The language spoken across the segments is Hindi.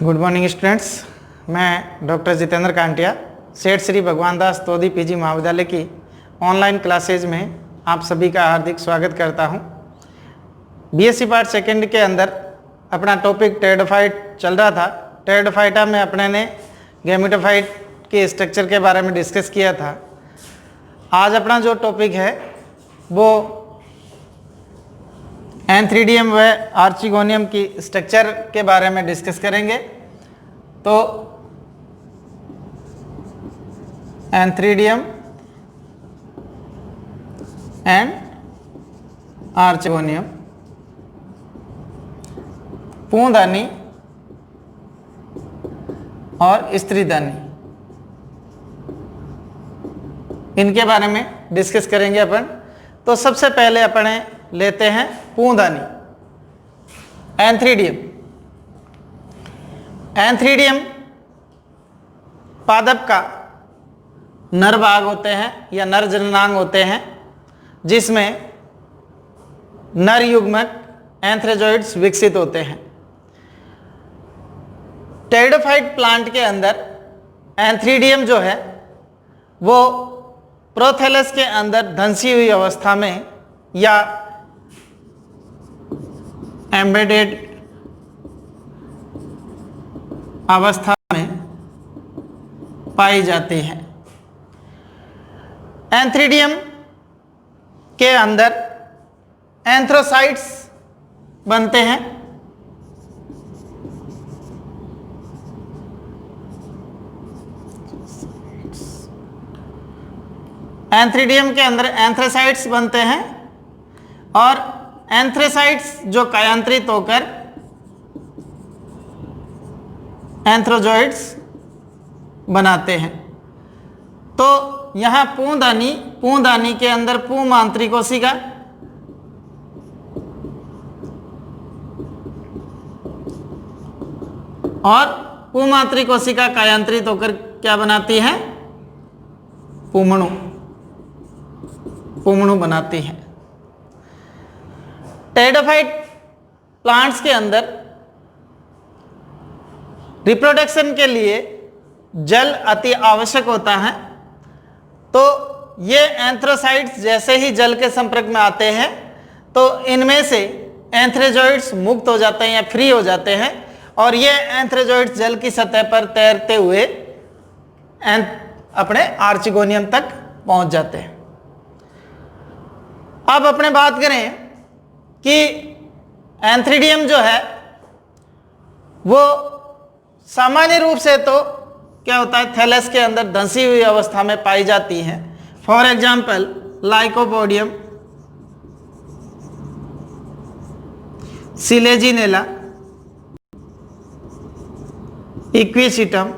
Good morning students. मैं डॉक्टर जितेंद्र कांटिया सेठ श्री भगवान दास तोदी पीजी महाविद्यालय की ऑनलाइन क्लासेज में आप सभी का हार्दिक स्वागत करता हूं। बीएससी पार्ट सेकेंड के अंदर अपना टॉपिक टेरिडोफाइट चल रहा था। टेरिडोफाइटा में अपने ने गैमेटोफाइट के स्ट्रक्चर के बारे में डिस्कस किया था। आज अपना जो टॉपिक है वो एंथ्रीडियम व आर्चिगोनियम की स्ट्रक्चर के बारे में डिस्कस करेंगे। तो एंथ्रीडियम एंड आर्चिगोनियम, पूंदानी और स्त्रीदानी, इनके बारे में डिस्कस करेंगे अपन। तो सबसे पहले अपने लेते हैं पूंदानी, एंथ्रीडियम। एंथ्रीडियम पादप का नर भाग होते हैं या नर जननांग होते हैं, जिसमें नर युग्मक एंथ्रेजोइड्स विकसित होते हैं। टेरिडोफाइट प्लांट के अंदर एंथ्रीडियम जो है वो प्रोथैलस के अंदर धंसी हुई अवस्था में या एम्बेडेड अवस्था में पाई जाती है। एंथ्रीडियम के अंदर एंथ्रोसाइट्स बनते हैं। एंथ्रीडियम के अंदर एंथ्रोसाइट्स बनते हैं और एंथ्रोसाइट्स जो कायांतरित होकर एंथ्रोजोइड्स बनाते हैं। तो यहाँ पूंदानी के अंदर पूमांत्री कोशिका, और पूमांत्री कोशिका कायांतरित होकर क्या बनाती है? पुमणु बनाती है। टेरिडोफाइट प्लांट्स के अंदर रिप्रोडक्शन के लिए जल अति आवश्यक होता है। तो ये एंथ्रोसाइट्स जैसे ही जल के संपर्क में आते हैं तो इनमें से एंथ्रेजोइड्स मुक्त हो जाते हैं या फ्री हो जाते हैं, और ये एंथ्रेजोइड्स जल की सतह पर तैरते हुए अपने आर्चिगोनियम तक पहुंच जाते हैं। अब अपने बात करें कि एंथ्रीडियम जो है वो सामान्य रूप से तो क्या होता है, थैलस के अंदर धंसी हुई अवस्था में पाई जाती है। For example lycopodium, selaginella, equisetum,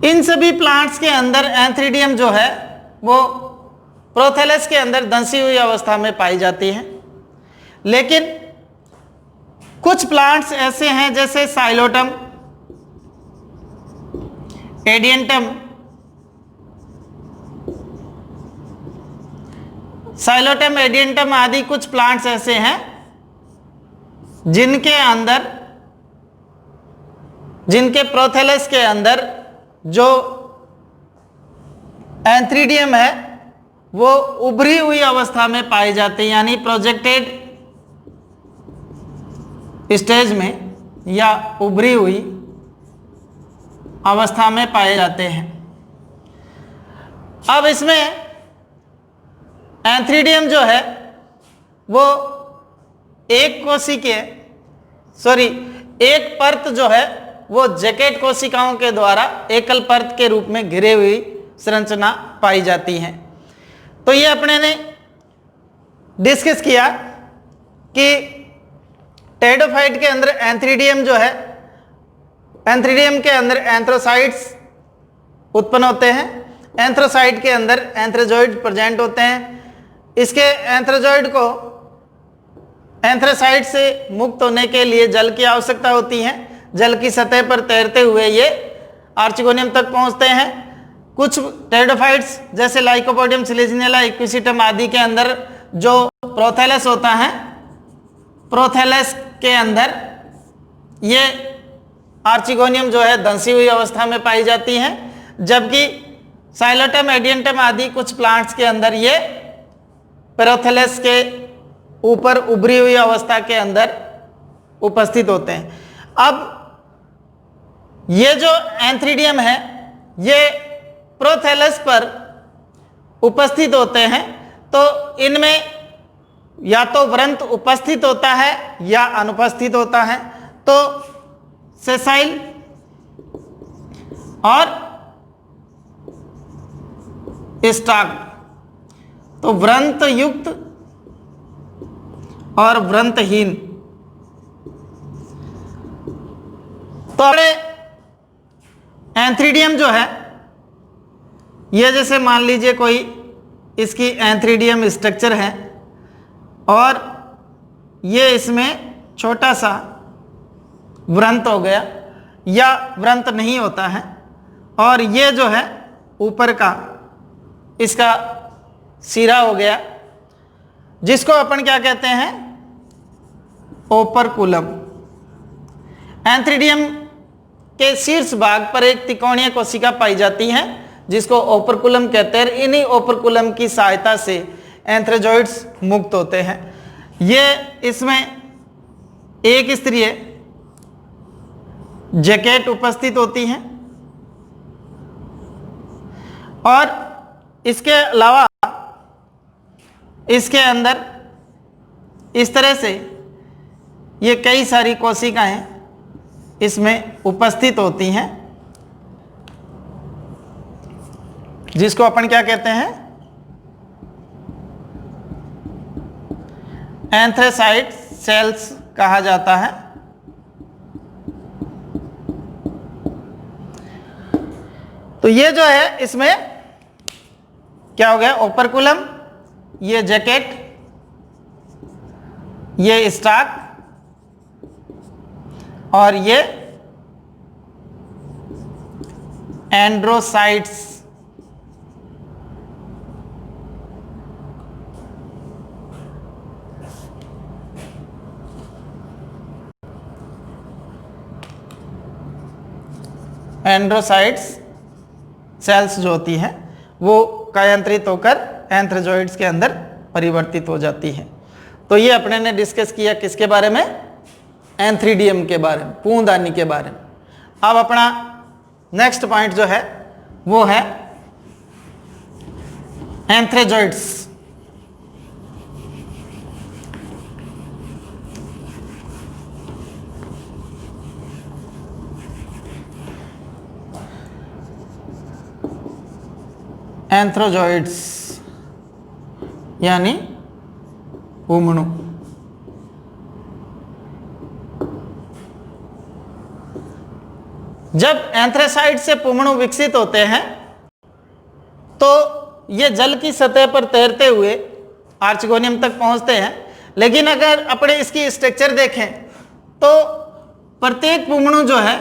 इन सभी प्लांट्स के अंदर एंथ्रीडियम जो है वो प्रोथैलस के अंदर धंसी हुई अवस्था में पाई जाती है। लेकिन कुछ प्लांट्स ऐसे हैं जैसे साइलोटम, एडियंटम, आदि कुछ प्लांट्स ऐसे हैं जिनके प्रोथैलस के अंदर जो एंथ्रीडियम है वो उभरी हुई अवस्था में पाई जाती है, यानी प्रोजेक्टेड स्टेज में या उभरी हुई अवस्था में पाए जाते हैं। अब इसमें एंथ्रीडियम जो है वो एक परत जो है वो जैकेट कोशिकाओं के द्वारा एकल परत के रूप में घिरे हुई संरचना पाई जाती है। तो ये अपने ने डिस्कस किया कि टेरिडोफाइट के अंदर एंथ्रीडियम जो है, एंथ्रीडियम के अंदर एंथ्रोसाइट्स उत्पन्न होते हैं। एंथ्रोसाइट के अंदर एंथ्रोजोइड प्रेजेंट होते हैं। इसके एंथ्रोजोइड को एंथ्रोसाइट से मुक्त होने के लिए जल की आवश्यकता होती है। जल की सतह पर तैरते हुए ये आर्चिगोनियम तक पहुंचते हैं। कुछ टेरिडोफाइट्स जैसे लाइकोपोडियम, सिलेजिनेला, इक्विसिटम आदि के अंदर जो प्रोथैलस होता है, प्रोथैलस के अंदर ये आर्चिगोनियम जो है दंसी हुई अवस्था में पाई जाती हैं, जबकि साइलोटम, एडियंटम आदि कुछ प्लांट्स के अंदर ये पेरोथेलेस के ऊपर उभरी हुई अवस्था के अंदर उपस्थित होते हैं। अब ये जो एंथ्रीडियम है ये प्रोथेलस पर उपस्थित होते हैं, तो इनमें या तो व्रंत उपस्थित होता है या अनुपस्थित होता है। तो सेसाइल और स्टाक, तो व्रंत युक्त और व्रंतहीन। तो एंथ्रीडियम जो है ये जैसे मान लीजिए कोई इसकी एंथ्रीडियम स्ट्रक्चर है और ये इसमें छोटा सा व्रंत हो गया या व्रंत नहीं होता है, और ये जो है ऊपर का इसका सिरा हो गया, जिसको अपन क्या कहते हैं, ओपरकुलम। एंथ्रीडियम के शीर्ष भाग पर एक त्रिकोणीय कोशिका पाई जाती है जिसको ओपरकुलम कहते हैं। इन्हीं ओपरकुलम की सहायता से एंथ्रेजोइड्स मुक्त होते हैं। ये इसमें एक स्तरीय जैकेट उपस्थित होती है और इसके अलावा इसके अंदर इस तरह से ये कई सारी कोशिकाएं इसमें उपस्थित होती हैं, जिसको अपन क्या कहते हैं, एंथ्रेसाइट सेल्स कहा जाता है। तो ये जो है इसमें क्या हो गया, ओपरकुलम, ये जैकेट, ये स्टाक और ये एंड्रोसाइट्स। एंड्रोसाइट्स सेल्स जो होती हैं वो कायांतरित होकर एंथ्रेजोइड्स के अंदर परिवर्तित हो जाती है। तो ये अपने ने डिस्कस किया किसके बारे में, एंथ्रीडियम के बारे में, पूंदानी के बारे में। अब अपना नेक्स्ट पॉइंट जो है वो है एंथ्रेजोइड्स। एंथ्रोजोइड्स यानी पुमणु। जब एंथ्रेसाइट से पुमणु विकसित होते हैं तो ये जल की सतह पर तैरते हुए आर्चिगोनियम तक पहुंचते हैं। लेकिन अगर अपने इसकी स्ट्रक्चर देखें तो प्रत्येक पुमणु जो है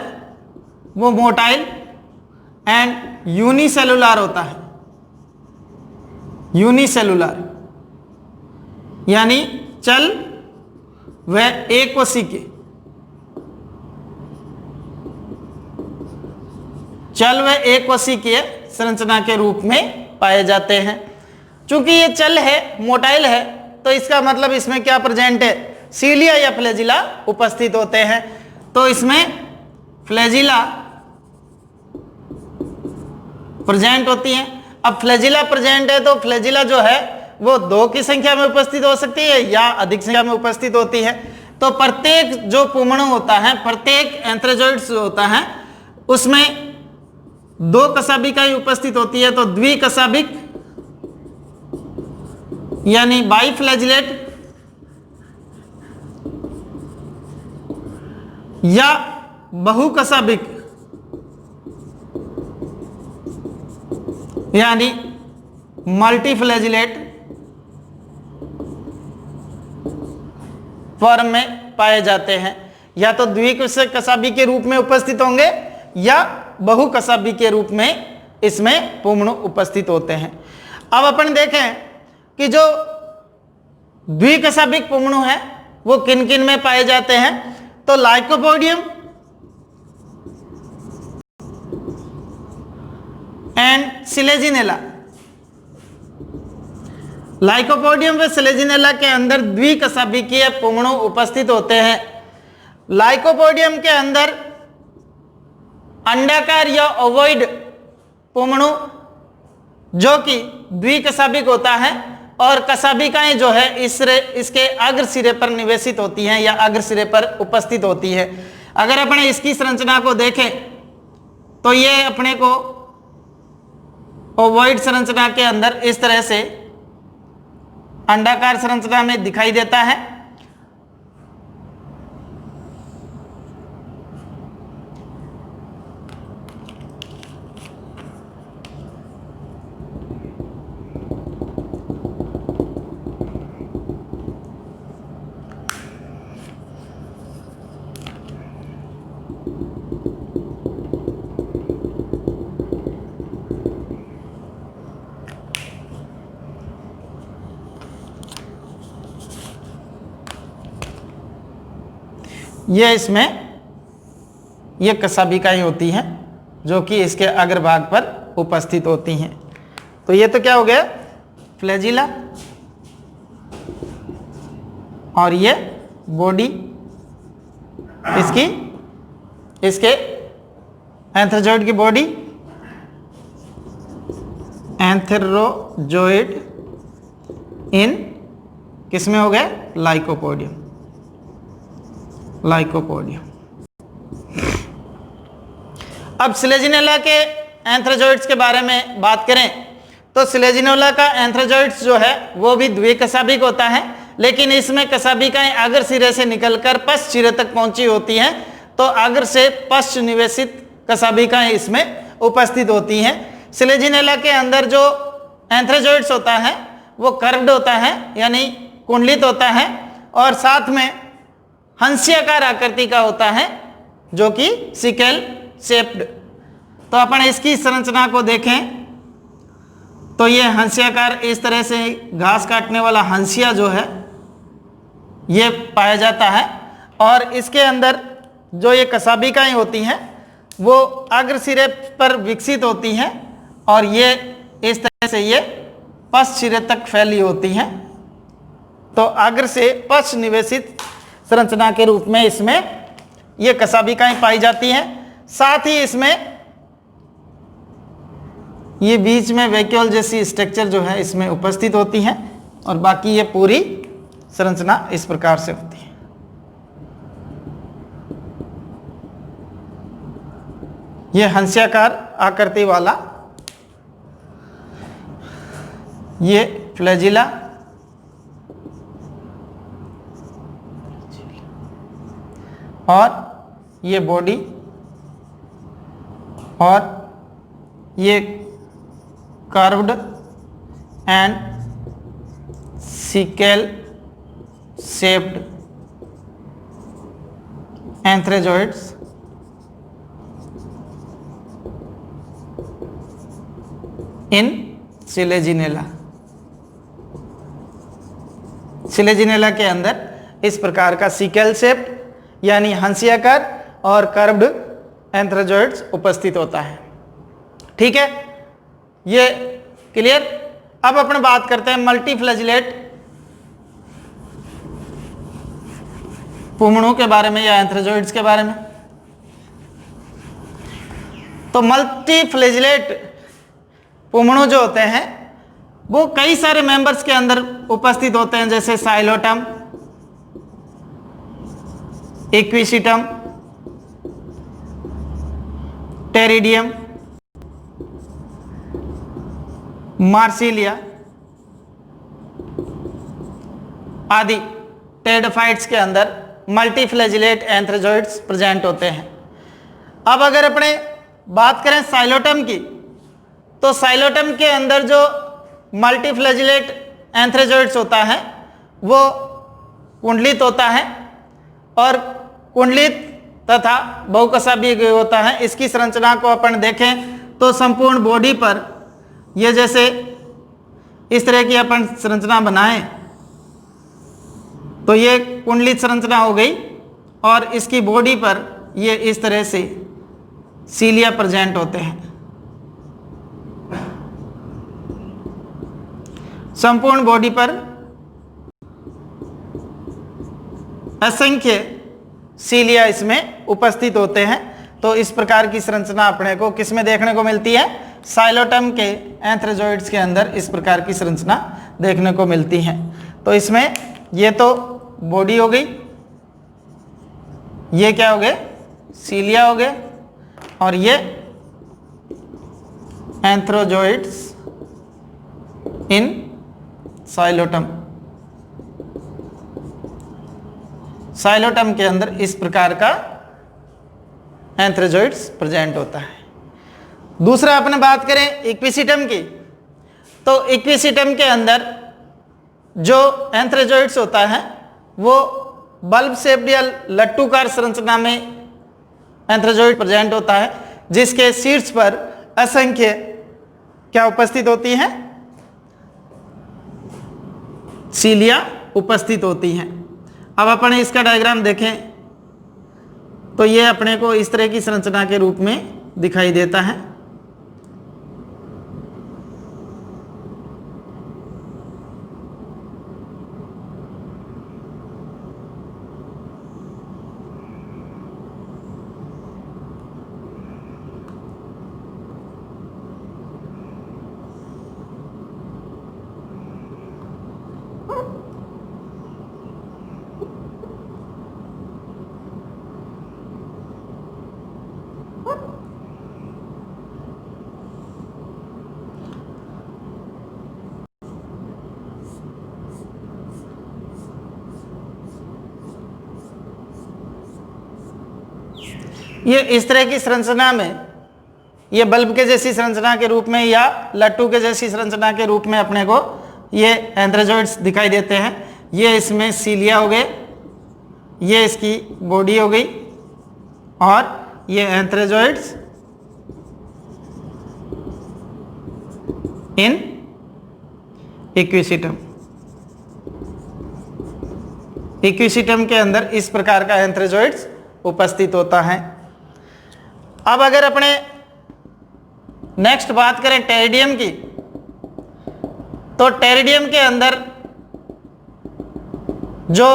वो मोटाइल एंड यूनिसेलुलर होता है। यूनिसेलुलर यानी चल व एककोशिकीय, चल व एककोशिकीय संरचना के रूप में पाए जाते हैं। चूंकि ये चल है, मोटाइल है, तो इसका मतलब इसमें क्या प्रेजेंट है, सीलिया या फ्लैजिला उपस्थित होते हैं। तो इसमें फ्लैजिला प्रेजेंट होती हैं। अब फ्लैजिला प्रेजेंट है तो फ्लैजिला जो है वो 2 की संख्या में उपस्थित हो सकती है या अधिक संख्या में उपस्थित होती है। तो प्रत्येक जो पुमणु होता है, प्रत्येक एंथ्रेजोइड्स होता है, उसमें 2 कशाभिकाएं उपस्थित होती है। तो द्विकशाभिक यानी बाइफ्लैजिलेट या बहुकशाभिक यानी मल्टीफ्लैजिलेट फॉर्म में पाए जाते हैं। या तो द्विकशाभी के रूप में उपस्थित होंगे या बहुकशाभी के रूप में इसमें पुमणु उपस्थित होते हैं। अब अपन देखें कि जो द्विकशाभिक पुमणु है वो किन किन में पाए जाते हैं। तो लाइकोपोडियम एंड सिलेजिनेला। लाइकोपोडियम व सिलेजिनेला के अंदर द्विकशाभिकीय पुंगणु उपस्थित होते हैं। लाइकोपोडियम के अंदर अंडाकार या ओवॉइड पुंगणु जो कि द्विकशाभिक होता है, और कशाभिकाएं जो है इसके अग्र सिरे पर निवेशित होती हैं या अग्र सिरे पर उपस्थित होती है। अगर अपने इसकी संरचना को देखें तो ये अपने को ओवॉइड संरचना के अंदर इस तरह से अंडाकार संरचना में दिखाई देता है। ये इसमें ये कशाभिकाएं होती हैं जो कि इसके अग्रभाग पर उपस्थित होती हैं। तो ये तो क्या हो गया, फ्लैजिला, और ये बॉडी इसके एंथ्रोजोइड की बॉडी, एंथ्रोजोइड इन किसमें हो गया, लाइकोपोडियम। अब सिलेजिनेला के एंथ्रोजोइड्स के बारे में बात करें तो सिलेजिनेला का एंथ्रोजोइड्स जो है वो भी द्विकशाभिक होता है, लेकिन इसमें कशाभिकाएं अग्र सिरे से निकलकर पश्च सिरे तक पहुंची होती हैं, तो अग्र से पश्च निवेशित कशाभिकाएं इसमें उपस्थित होती हैं। सिलेजिनेला के अंदर जो एंथ्रोजोइड्स होता है वो कर्व्ड होता है यानी कुंडलित होता है, और साथ में हंस्याकार आकृति का होता है जो कि सिकल शेप्ड। तो अपन इसकी संरचना को देखें तो ये हंस्याकार, इस तरह से घास काटने वाला हंसिया जो है ये पाया जाता है, और इसके अंदर जो ये कशाभिकाएं होती हैं वो अग्र सिरे पर विकसित होती हैं, और ये इस तरह से ये पश्च सिरे तक फैली होती हैं। तो अग्र से पश्च निवेशित संरचना के रूप में इसमें ये कशाभिकाएं पाई जाती हैं। साथ ही इसमें ये बीच में वैक्यूल जैसी स्ट्रक्चर जो है इसमें उपस्थित होती हैं, और बाकी ये पूरी संरचना इस प्रकार से होती है। ये हंस्याकार आकृति वाला ये फ्लैजिला, और ये बॉडी, और ये curved and sickle shaped antherozoids in selaginella. Selaginella के अंदर इस प्रकार का सिकल शेप्ड यानी हंसियाकार और कर्व्ड एंथ्रोजोइड्स उपस्थित होता है। ठीक है, ये क्लियर। अब अपन बात करते हैं मल्टीफ्लैजिलेट पुंगणु के बारे में या एंथ्रोजोइड्स के बारे में। तो मल्टीफ्लैजिलेट पुंगणु जो होते हैं वो कई सारे मेंबर्स के अंदर उपस्थित होते हैं, जैसे साइलोटम, इक्विसिटम, टेरिडियम, मार्सिलिया आदि टेरिडोफाइट्स के अंदर मल्टीफ्लैजिलेट एंथ्रोजोइड्स प्रेजेंट होते हैं। अब अगर अपने बात करें साइलोटम की, तो साइलोटम के अंदर जो मल्टीफ्लैजिलेट एंथ्रोजोइड्स होता है वो कुंडलित होता है, और कुंडलित तथा बहुकशाभिक होता है। इसकी संरचना को अपन देखें तो संपूर्ण बॉडी पर ये जैसे इस तरह की अपन संरचना बनाएं तो ये कुंडलित संरचना हो गई, और इसकी बॉडी पर ये इस तरह से सीलिया प्रेजेंट होते हैं। संपूर्ण बॉडी पर असंख्य सीलिया इसमें उपस्थित होते हैं। तो इस प्रकार की संरचना अपने को किसमें देखने को मिलती है? साइलोटम के एंथ्रेजोइड्स के अंदर इस प्रकार की संरचना देखने को मिलती है। तो इसमें ये तो बॉडी हो गई, ये क्या हो गए? सीलिया हो गए, और ये एंथ्रोजोइड्स इन साइलोटम। साइलोटम के अंदर इस प्रकार का एंथ्रोजोइड्स प्रेजेंट होता है। दूसरा अपने बात करें इक्विसिटम की, तो इक्विसिटम के अंदर जो एंथ्रोजोइड्स होता है वो बल्ब शेप्ड या लट्टूकार संरचना में एंथ्रोजोइड प्रेजेंट होता है, जिसके शीर्ष पर असंख्य क्या उपस्थित होती हैं? सीलिया उपस्थित होती हैं। अब अपन इसका डायग्राम देखें तो ये अपने को इस तरह की संरचना के रूप में दिखाई देता है। ये इस तरह की संरचना में, ये बल्ब के जैसी संरचना के रूप में या लट्टू के जैसी संरचना के रूप में अपने को ये एंथ्रोजोइड्स दिखाई देते हैं। ये इसमें सीलिया हो गए, ये इसकी बॉडी हो गई, और ये एंथ्रोजोइड्स इन इक्विसिटम। इक्विसिटम के अंदर इस प्रकार का एंथ्रोजोइड्स उपस्थित होता है। अब अगर अपने नेक्स्ट बात करें टेरिडियम की, तो टेरिडियम के अंदर जो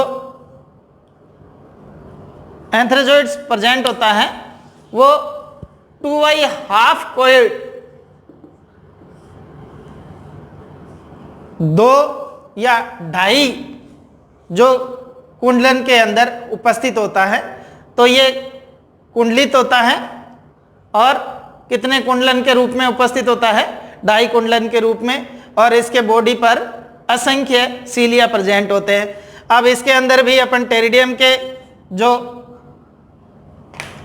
एंथ्रोजोइड्स प्रेजेंट होता है वो 2.5 कोएड, 2 या 2.5 जो कुंडलन के अंदर उपस्थित होता है। तो ये कुंडलित होता है और कितने कुंडलन के रूप में उपस्थित होता है? 2.5 कुंडलन के रूप में, और इसके बॉडी पर असंख्य सीलिया प्रेजेंट होते हैं। अब इसके अंदर भी अपन टेरिडियम के जो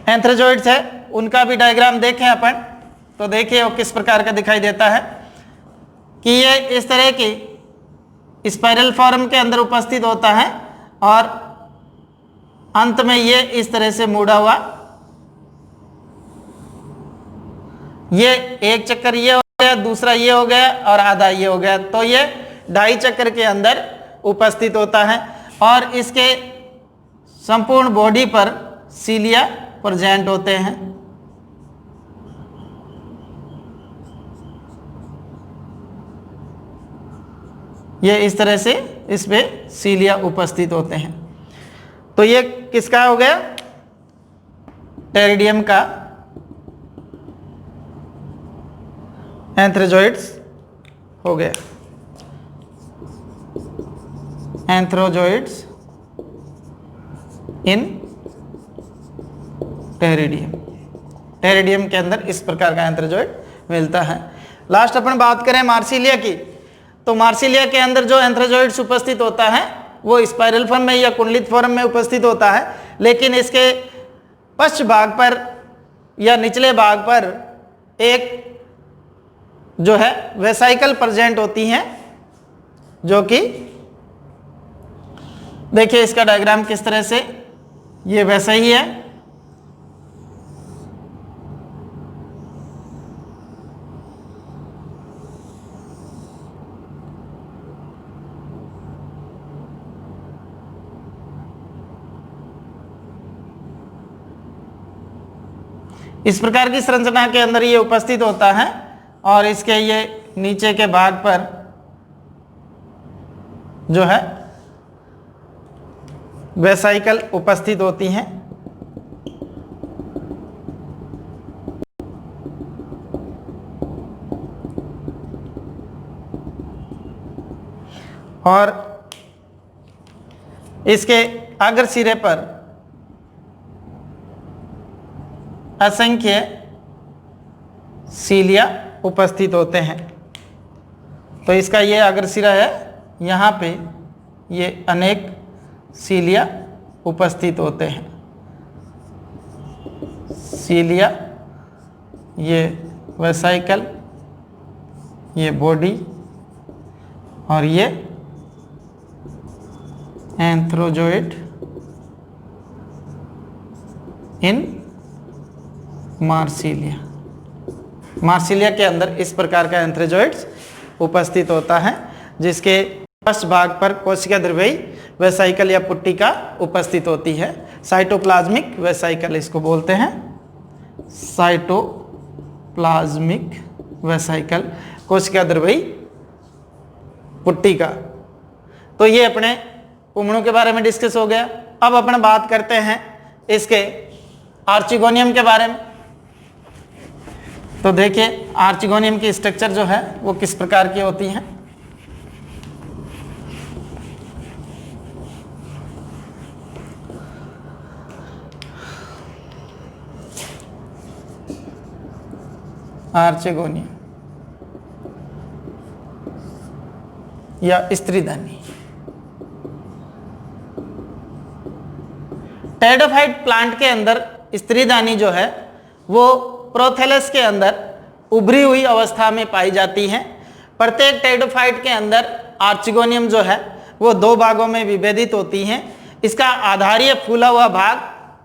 एंथ्रोजोइड्स है उनका भी डायग्राम देखें अपन, तो देखिए वो किस प्रकार का दिखाई देता है कि ये इस तरह की स्पाइरल फॉर्म के अंदर उपस्थित होता है, और अंत में ये इस तरह से मुड़ा हुआ, ये एक चक्कर ये हो गया, दूसरा ये हो गया, और आधा ये हो गया। तो ये 2.5 चक्कर के अंदर उपस्थित होता है, और इसके संपूर्ण बॉडी पर सीलिया प्रेजेंट होते हैं। ये इस तरह से इसमें सीलिया उपस्थित होते हैं। तो ये किसका हो गया? टेरिडियम का एंथ्रोजोइड्स हो गया। एंथ्रोजोइड्स इन टेरिडियम। टेरिडियम के अंदर इस प्रकार का एंथ्रोजोइड मिलता है। लास्ट अपन बात करें मार्सिलिया की, तो मार्सिलिया के अंदर जो एंथ्रोजोइड्स उपस्थित होता है वो स्पाइरल फॉर्म में या कुंडलित फॉर्म में उपस्थित होता है, लेकिन इसके पश्च भाग पर या निचले भाग पर एक जो है वेसाइकल प्रेजेंट होती हैं, जो कि देखिए इसका डायग्राम किस तरह से, ये वैसा ही है। इस प्रकार की संरचना के अंदर ये उपस्थित होता है, और इसके ये नीचे के भाग पर जो है वेसाइकल उपस्थित होती हैं। और इसके अग्र सिरे पर असंख्य सीलिया उपस्थित होते हैं। तो इसका ये अग्र सिरा है, यहाँ पे ये अनेक सीलिया उपस्थित होते हैं। सीलिया, ये वेसाइकल, ये बॉडी और ये एंथ्रोजोइड इन मार्सिलिया। मार्सिलिया के अंदर इस प्रकार का एंथ्रोजोइड्स उपस्थित होता है, जिसके फर्स्ट भाग पर कोशिका द्रव्यी वेसाइकल या पुट्टिका उपस्थित होती है। साइटोप्लाज्मिक वेसाइकल इसको बोलते हैं, साइटोप्लाज्मिक वेसाइकल, कोशिका द्रव्यी पुट्टिका। तो ये अपने पुमड़ों के बारे में डिस्कस हो गया। अब अपन बात करते हैं इसके आर्चिगोनियम के बारे में। तो देखिए आर्चिगोनियम की स्ट्रक्चर जो है वो किस प्रकार की होती है। आर्चिगोनियम या स्त्रीदानी। टेरिडोफाइट प्लांट के अंदर स्त्रीदानी जो है वो प्रोथेलस के अंदर उभरी हुई अवस्था में पाई जाती है। प्रत्येक टेरिडोफाइट के अंदर आर्चिगोनियम जो है वो दो भागों में विभेदित होती हैं। इसका आधारीय फूला हुआ भाग,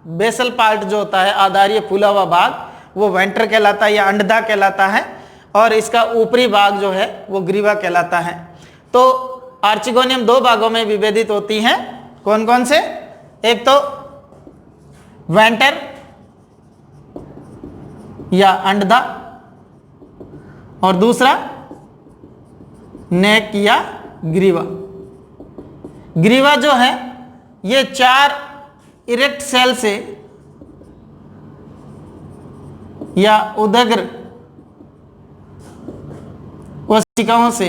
बेसल पार्ट जो होता है, आधारीय फूला हुआ भाग, वो वेंटर कहलाता है या अंडदा कहलाता है, और इसका ऊपरी भाग जो है वो ग्रीवा कहलाता है। तो आर्चिगोनियम दो भागों में विभेदित होती हैं। कौन कौन से? एक तो वेंटर या अंडदा, और दूसरा नेक या ग्रीवा। ग्रीवा जो है ये 4 इरेक्ट सेल से या उदग्र कोशिकाओं से,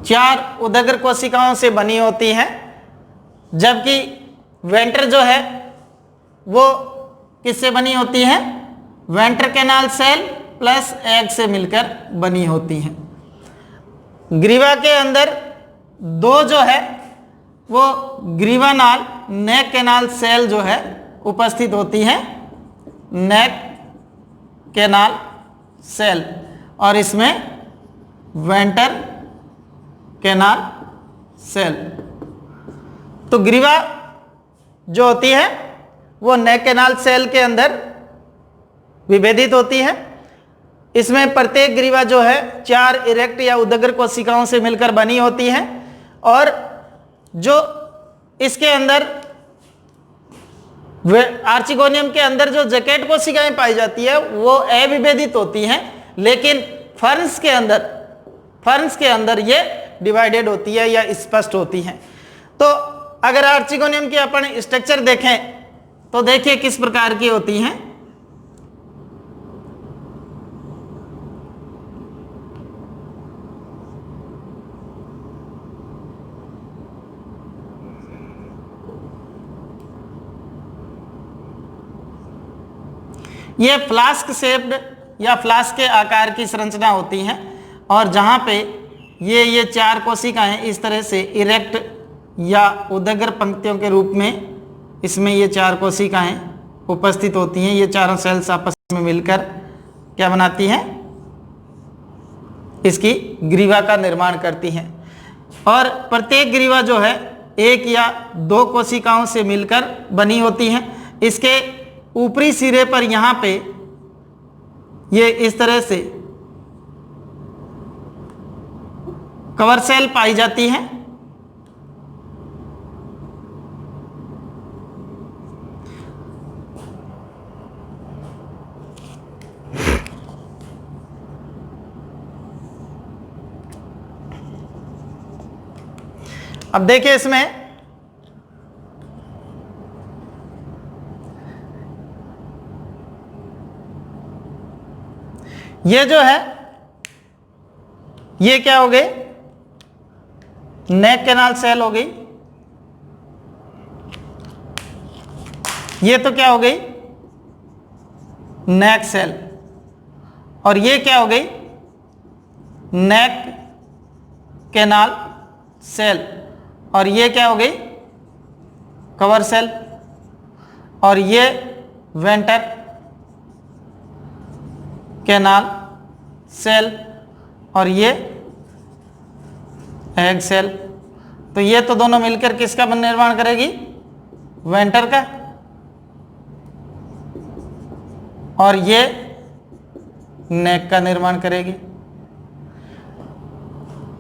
4 उदग्र कोशिकाओं से बनी होती है, जबकि वेंटर जो है वो किससे बनी होती है? Venter canal cell plus egg से मिलकर बनी होती हैं। ग्रीवा के अंदर दो जो है वो ग्रीवानाल नेक कैनाल सेल जो है उपस्थित होती हैं, नेक कैनाल सेल, और इसमें वेंटर कैनाल सेल। तो ग्रीवा जो होती है वो नेक कैनाल सेल के अंदर विभेदित होती है। इसमें प्रत्येक ग्रीवा जो है 4 इरेक्ट या उदग्र कोशिकाओं से मिलकर बनी होती है, और जो इसके अंदर आर्चिगोनियम के अंदर जो जैकेट कोशिकाएं पाई जाती है वो अविभेदित होती हैं, लेकिन फर्न्स के अंदर ये डिवाइडेड होती है या स्पष्ट होती हैं। तो अगर आर्चिगोनियम की अपन स्ट्रक्चर देखें तो देखिए किस प्रकार की होती हैं। ये फ्लास्क शेप्ड या फ्लास्क के आकार की संरचना होती हैं, और जहाँ पे ये 4 कोशिकाएं इस तरह से इरेक्ट या उदग्र पंक्तियों के रूप में इसमें ये 4 कोशिकाएं उपस्थित होती हैं। ये चारों सेल्स आपस में मिलकर क्या बनाती हैं? इसकी ग्रीवा का निर्माण करती हैं, और प्रत्येक ग्रीवा जो है 1 या 2 कोशिकाओं से मिलकर बनी होती हैं। इसके ऊपरी सिरे पर यहाँ पे ये इस तरह से कवर सेल पाई जाती है, अब देखिए इसमें ये जो है ये क्या हो गई, नेक कैनाल सेल हो गई। ये तो क्या हो गई, नेक सेल। और ये क्या हो गई, नेक कैनाल सेल। और ये क्या हो गई, कवर सेल। और ये वेंटर कैनाल सेल। और ये एग सेल। तो ये तो दोनों मिलकर किसका निर्माण करेगी, वेंटर का। और ये नेक का निर्माण करेगी।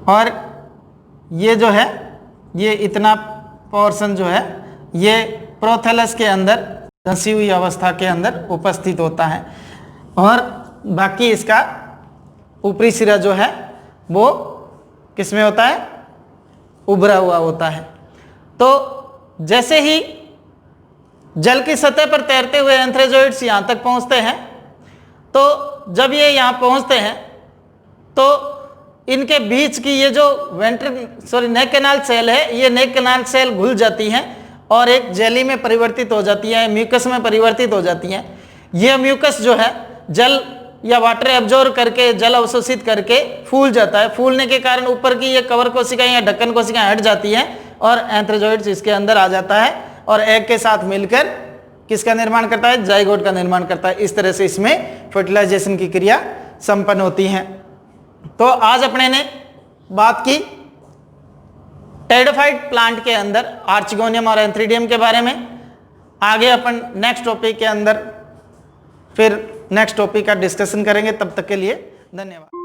और ये जो है, ये इतना पोर्शन जो है ये प्रोथैलस के अंदर धंसी हुई अवस्था के अंदर उपस्थित होता है। और बाकी इसका ऊपरी सिरा जो है वो किसमें होता है, उभरा हुआ होता है। तो जैसे ही जल की सतह पर तैरते हुए एंथ्रेजोइड्स यहाँ तक पहुँचते हैं, तो जब ये यहाँ पहुँचते हैं तो इनके बीच की ये जो नेक कैनाल सेल है, ये नेक कैनाल सेल घुल जाती हैं और एक जेली में परिवर्तित हो जाती है, म्यूकस में परिवर्तित हो जाती हैं। ये म्यूकस जो है जल या वाटर एब्जॉर्ब करके, जल अवशोषित करके फूल जाता है। फूलने के कारण ऊपर की ये कवर कोशिकाएं या ढक्कन कोशिकाएं हट जाती हैं और एंथ्रेजोइड्स इसके अंदर आ जाता है और एग के साथ मिलकर किसका निर्माण करता है, जाइगोट का निर्माण करता है। इस तरह से इसमें फर्टिलाइजेशन की क्रिया संपन्न होती है। तो आज अपने ने बात की टेरिडोफाइट प्लांट के अंदर आर्चिगोनियम और एंथ्रीडियम के बारे में। आगे अपन नेक्स्ट टॉपिक के अंदर फिर नेक्स्ट टॉपिक का डिस्कशन करेंगे। तब तक के लिए धन्यवाद।